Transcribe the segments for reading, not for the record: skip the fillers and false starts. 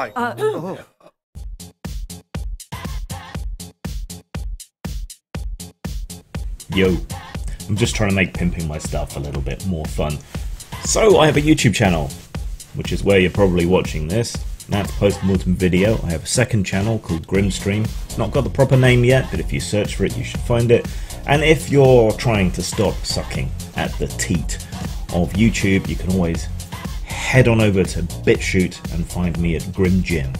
Hi. Oh. Yo, I'm just trying to make pimping my stuff a little bit more fun. So I have a YouTube channel, which is where you're probably watching this. That's Postmortem Video. I have a second channel called Grimstream. It's not got the proper name yet, but if you search for it, you should find it. And if you're trying to stop sucking at the teat of YouTube, you can always head on over to BitChute and find me at Grim Jim.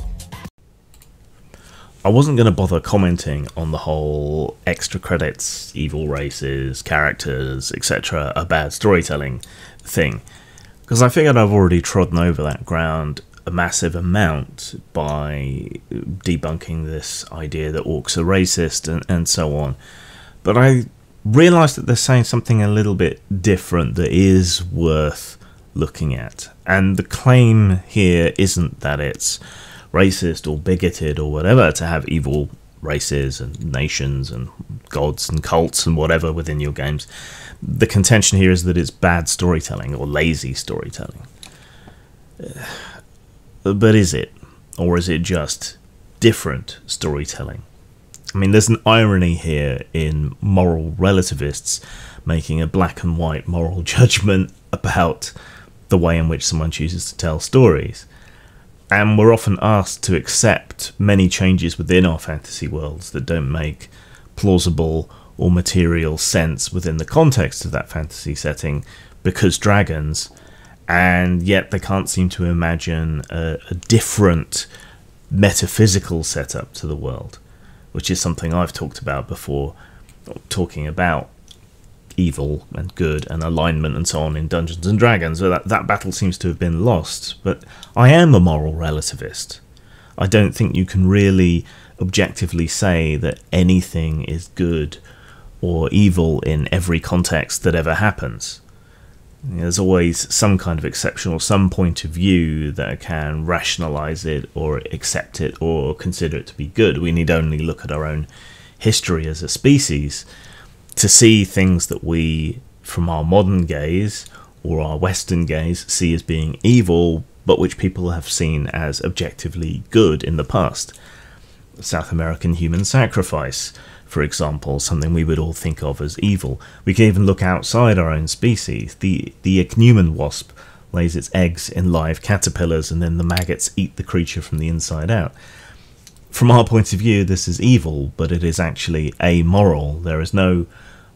I wasn't going to bother commenting on the whole extra credits, evil races, characters, etc. a bad storytelling thing, because I figured I've already trodden over that ground a massive amount by debunking this idea that orcs are racist and so on. But I realised that they're saying something a little bit different that is worth looking at. And the claim here isn't that it's racist or bigoted or whatever to have evil races and nations and gods and cults and whatever within your games. The contention here is that it's bad storytelling or lazy storytelling. But is it? Or is it just different storytelling? I mean, there's an irony here in moral relativists making a black and white moral judgment about the way in which someone chooses to tell stories. And we're often asked to accept many changes within our fantasy worlds that don't make plausible or material sense within the context of that fantasy setting because dragons, and yet they can't seem to imagine a different metaphysical setup to the world, which is something I've talked about before, talking about evil and good and alignment and so on in Dungeons and Dragons. So that battle seems to have been lost. But I am a moral relativist. I don't think you can really objectively say that anything is good or evil in every context that ever happens. There's always some kind of exception or some point of view that can rationalize it or accept it or consider it to be good. We need only look at our own history as a species to see things that we, from our modern gaze or our Western gaze, see as being evil, but which people have seen as objectively good in the past. South American human sacrifice, for example, something we would all think of as evil. We can even look outside our own species. The ichneumon wasp lays its eggs in live caterpillars and then the maggots eat the creature from the inside out. From our point of view, this is evil, but it is actually amoral. There is no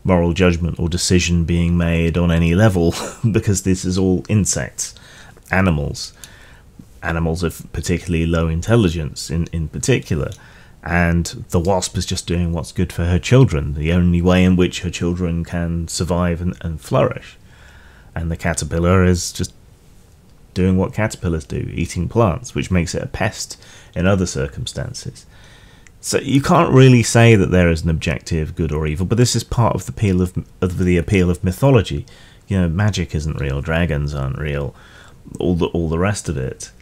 moral judgment or decision being made on any level because this is all insects, animals of particularly low intelligence in particular. And the wasp is just doing what's good for her children, the only way in which her children can survive and flourish. And the caterpillar is just doing what caterpillars do, eating plants, which makes it a pest in other circumstances. So you can't really say that there is an objective good or evil, but this is part of the appeal of mythology. You know, magic isn't real, dragons aren't real, all the rest of it.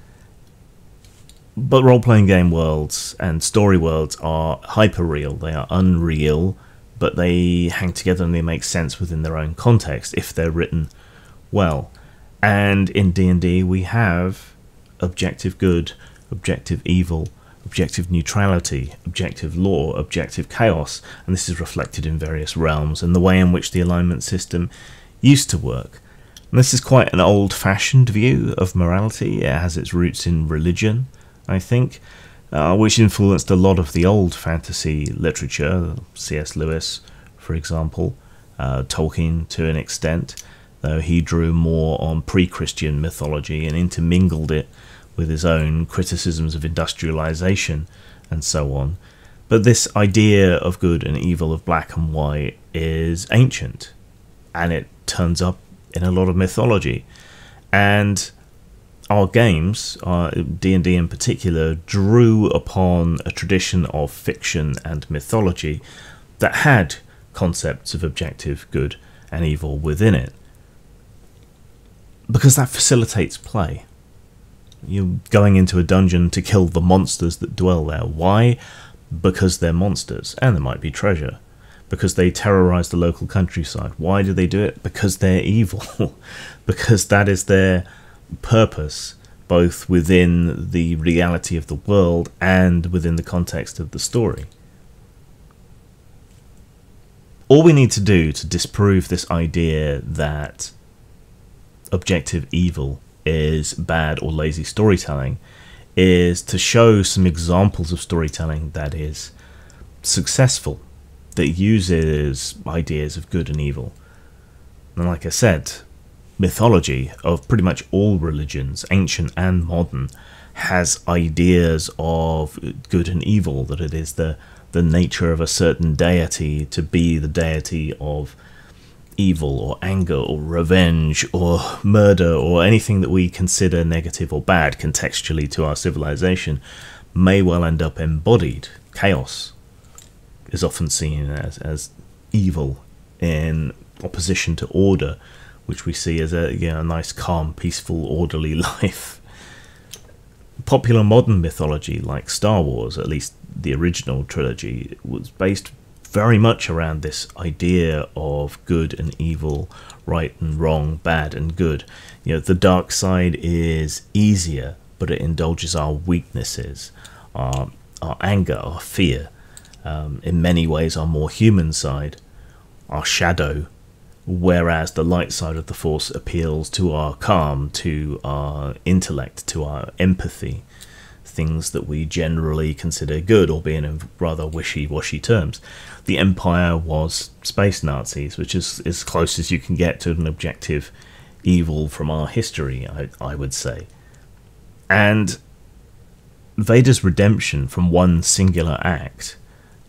But role-playing game worlds and story worlds are hyper-real. They are unreal, but they hang together and they make sense within their own context if they're written well. And in D&D we have objective good, objective evil, objective neutrality, objective law, objective chaos, and this is reflected in various realms and the way in which the alignment system used to work. And this is quite an old-fashioned view of morality. It has its roots in religion, I think, which influenced a lot of the old fantasy literature, C.S. Lewis, for example, Tolkien to an extent, though he drew more on pre-Christian mythology and intermingled it with his own criticisms of industrialization and so on. But this idea of good and evil, of black and white, is ancient, and it turns up in a lot of mythology. And our games, D&D in particular, drew upon a tradition of fiction and mythology that had concepts of objective good and evil within it, because that facilitates play. You're going into a dungeon to kill the monsters that dwell there. Why? Because they're monsters, and there might be treasure. Because they terrorize the local countryside. Why do they do it? Because they're evil. Because that is their purpose. both within the reality of the world and within the context of the story. All we need to do to disprove this idea that objective evil is bad or lazy storytelling is to show some examples of storytelling that is successful, that uses ideas of good and evil. And like I said, mythology of pretty much all religions, ancient and modern, has ideas of good and evil, that it is the nature of a certain deity to be the deity of evil or anger or revenge or murder, or anything that we consider negative or bad contextually to our civilization may well end up embodied. Chaos is often seen as evil in opposition to order, which we see as a nice, calm, peaceful, orderly life. Popular modern mythology, like Star Wars, at least the original trilogy, was based very much around this idea of good and evil, right and wrong, bad and good. The dark side is easier, but it indulges our weaknesses, our anger, our fear. In many ways, our more human side, our shadow, whereas the light side of the Force appeals to our calm, to our intellect, to our empathy, things that we generally consider good, albeit in rather wishy-washy terms. The Empire was space Nazis, which is as close as you can get to an objective evil from our history, I would say. And Vader's redemption from one singular act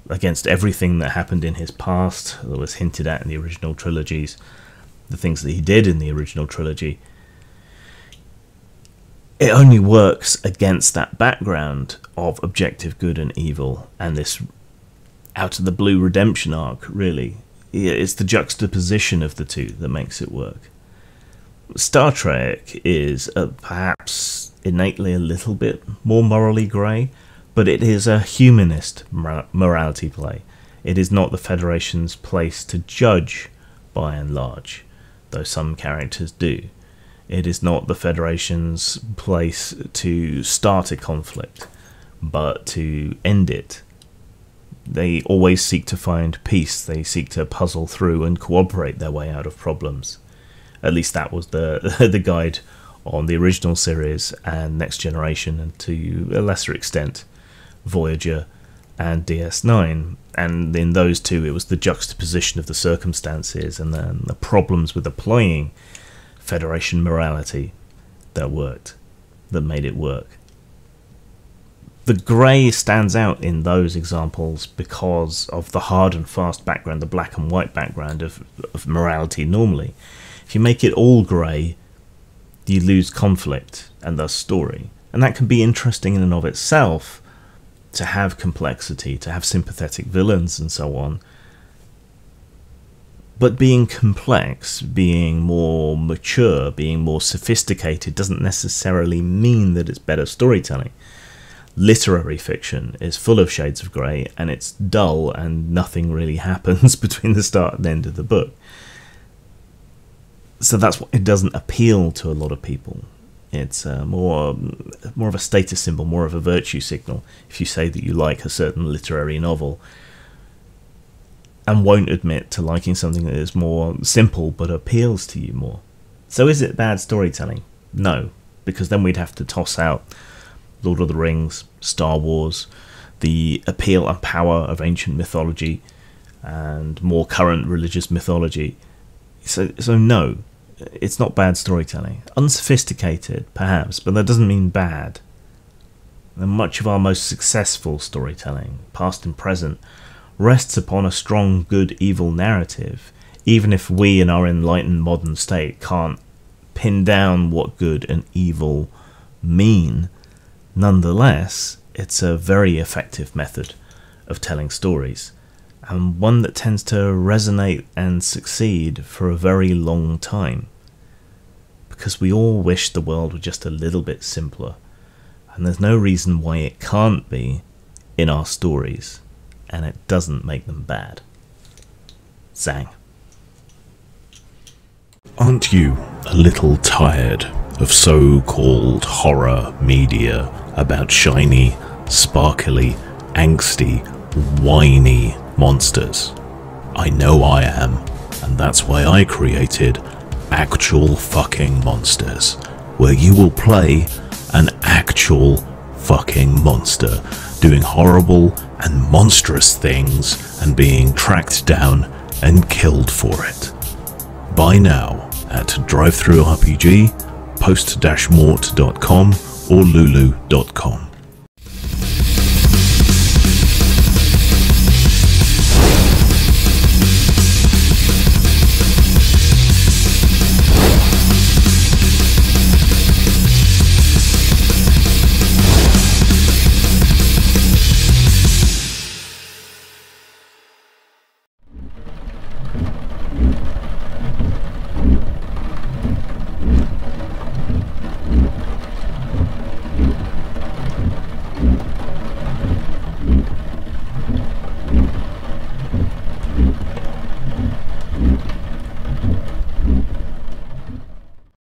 against everything that happened in his past, that was hinted at in the original trilogies, the things that he did in the original trilogy, it only works against that background of objective good and evil, and this out of the blue redemption arc, really. It's the juxtaposition of the two that makes it work. Star Trek is perhaps innately a little bit more morally grey, but it is a humanist morality play. It is not the Federation's place to judge, by and large, though some characters do. It is not the Federation's place to start a conflict, but to end it. They always seek to find peace. They seek to puzzle through and cooperate their way out of problems. At least that was the guide on the original series and Next Generation, and to a lesser extent Voyager and DS9. And in those two, it was the juxtaposition of the circumstances and then the problems with applying Federation morality that worked, that made it work. The grey stands out in those examples because of the hard and fast background, the black and white background of morality normally. If you make it all grey, you lose conflict and thus story. And that can be interesting in and of itself, to have complexity, to have sympathetic villains and so on. But being complex, being more mature, being more sophisticated doesn't necessarily mean that it's better storytelling. Literary fiction is full of shades of grey, and it's dull and nothing really happens between the start and end of the book. So that's why it doesn't appeal to a lot of people. It's more of a status symbol, more of a virtue signal if you say that you like a certain literary novel, and won't admit to liking something that is more simple but appeals to you more. So is it bad storytelling? No, because then we'd have to toss out Lord of the Rings, Star Wars, the appeal and power of ancient mythology, and more current religious mythology. So no, it's not bad storytelling. Unsophisticated, perhaps, but that doesn't mean bad. And much of our most successful storytelling, past and present, rests upon a strong good-evil narrative, even if we in our enlightened modern state can't pin down what good and evil mean. Nonetheless, it's a very effective method of telling stories, and one that tends to resonate and succeed for a very long time, because we all wish the world were just a little bit simpler, and there's no reason why it can't be in our stories, and it doesn't make them bad. Zang. Aren't you a little tired of so-called horror media about shiny, sparkly, angsty, whiny monsters. I know I am, and that's why I created Actual Fucking Monsters, where you will play an actual fucking monster doing horrible and monstrous things and being tracked down and killed for it. Buy now at DriveThruRPG, post-mort.com or lulu.com.